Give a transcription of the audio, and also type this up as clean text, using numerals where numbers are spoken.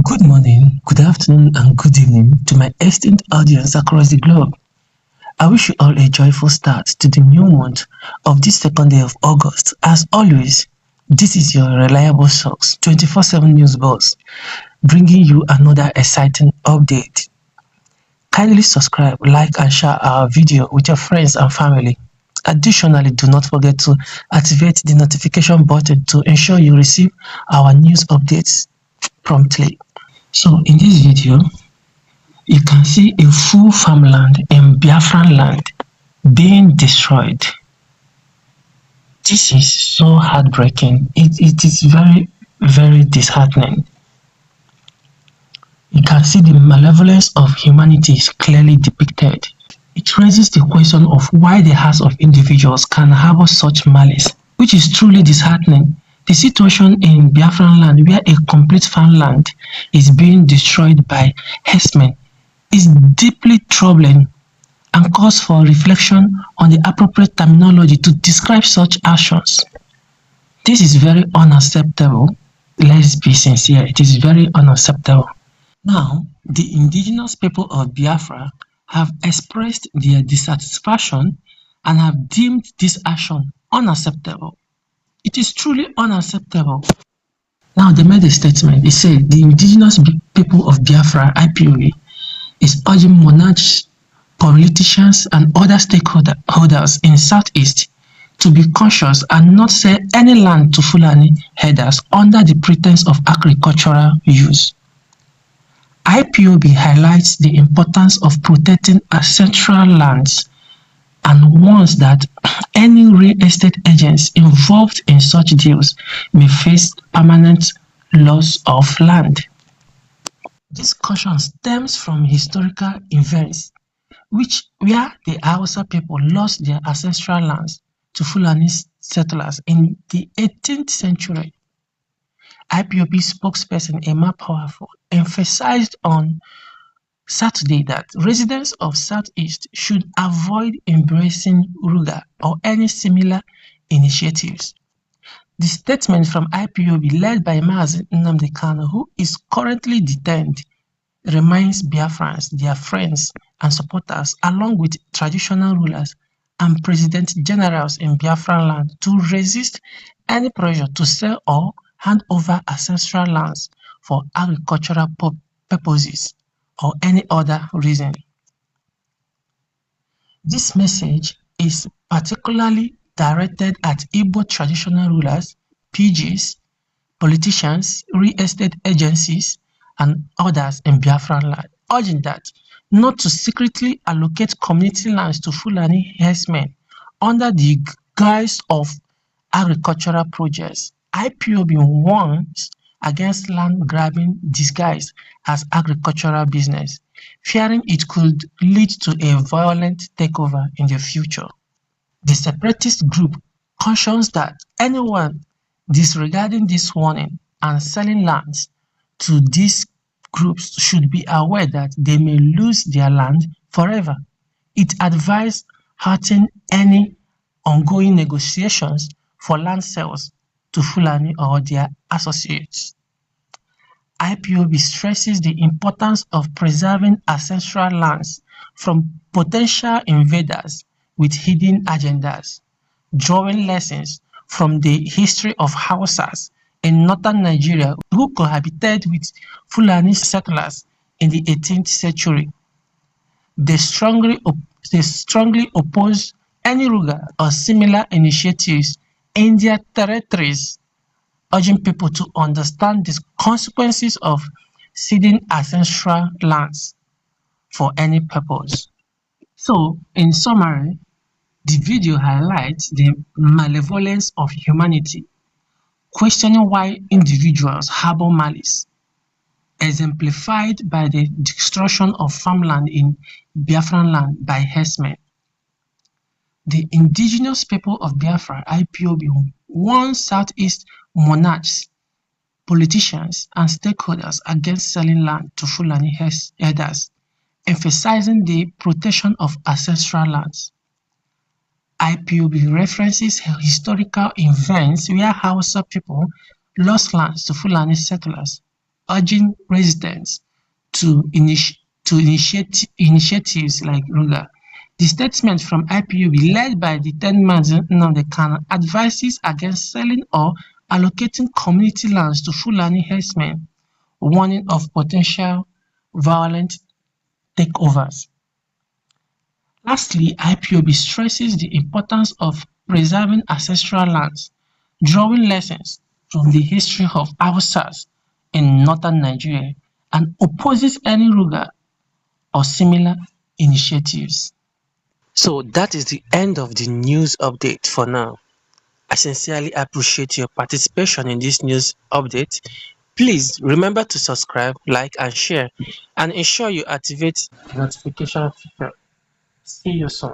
Good morning, good afternoon, and good evening to my esteemed audience across the globe. I wish you all a joyful start to the new month of this second day of August. As always, this is your reliable source, 24/7 News Boss, bringing you another exciting update. Kindly subscribe, like, and share our video with your friends and family. Additionally, do not forget to activate the notification button to ensure you receive our news updates promptly. So, in this video, you can see a full farmland in Biafran land being destroyed. This is so heartbreaking. It is very, very disheartening. You can see the malevolence of humanity is clearly depicted. It raises the question of why the hearts of individuals can harbor such malice, which is truly disheartening. The situation in Biafran land, where a complete farmland is being destroyed by herdsmen, is deeply troubling and calls for reflection on the appropriate terminology to describe such actions. This is very unacceptable. Let's be sincere, it is very unacceptable. Now, the indigenous people of Biafra have expressed their dissatisfaction and have deemed this action unacceptable. It is truly unacceptable. Now, they made a statement. They said the indigenous people of Biafra, IPOB, is urging monarchs, politicians, and other stakeholders in Southeast to be cautious and not sell any land to Fulani herders under the pretense of agricultural use. IPOB highlights the importance of protecting ancestral lands and warns that any real estate agents involved in such deals may face permanent loss of land. This caution stems from historical events where the Hausa people lost their ancestral lands to Fulani settlers in the 18th century. IPOB spokesperson Emma Powerful emphasized on Saturday that residents of Southeast should avoid embracing Ruga or any similar initiatives. The statement from IPOB, led by Mazi Nnamdi Kanu, who is currently detained, reminds Biafrans, their friends and supporters, along with traditional rulers and president generals in Biafran land, to resist any pressure to sell or hand over ancestral lands for agricultural purposes or any other reason. This message is particularly directed at Igbo traditional rulers, PGs, politicians, real estate agencies, and others in Biafran land, urging that not to secretly allocate community lands to Fulani herdsmen under the guise of agricultural projects. IPOB warns against land grabbing disguised as agricultural business, fearing it could lead to a violent takeover in the future. The separatist group cautions that anyone disregarding this warning and selling lands to these groups should be aware that they may lose their land forever. It advised halting any ongoing negotiations for land sales to Fulani or their associates. IPOB stresses the importance of preserving ancestral lands from potential invaders with hidden agendas, drawing lessons from the history of Hausas in northern Nigeria who cohabited with Fulani settlers in the 18th century. They strongly oppose any Ruga or similar initiatives in their territories, urging people to understand the consequences of ceding ancestral lands for any purpose. So, in summary, the video highlights the malevolence of humanity, questioning why individuals harbor malice, exemplified by the destruction of farmland in Biafran land by herdsmen. The indigenous people of Biafra, IPOB, warns Southeast monarchs, politicians, and stakeholders against selling land to Fulani herders, emphasizing the protection of ancestral lands. IPOB references historical events where Hausa people lost lands to Fulani settlers urging residents to initiate initiatives like Ruga. The statement from IPOB, led by the 10-man Nnamdi Kanu, advises against selling or allocating community lands to Fulani herdsmen, warning of potential violent takeovers. Lastly, IPOB stresses the importance of preserving ancestral lands, drawing lessons from the history of Hausas in northern Nigeria, and opposes any Ruga or similar initiatives. So that is the end of the news update for now. I sincerely appreciate your participation in this news update. Please remember to subscribe, like, and share, and ensure you activate the notification feature. See you soon.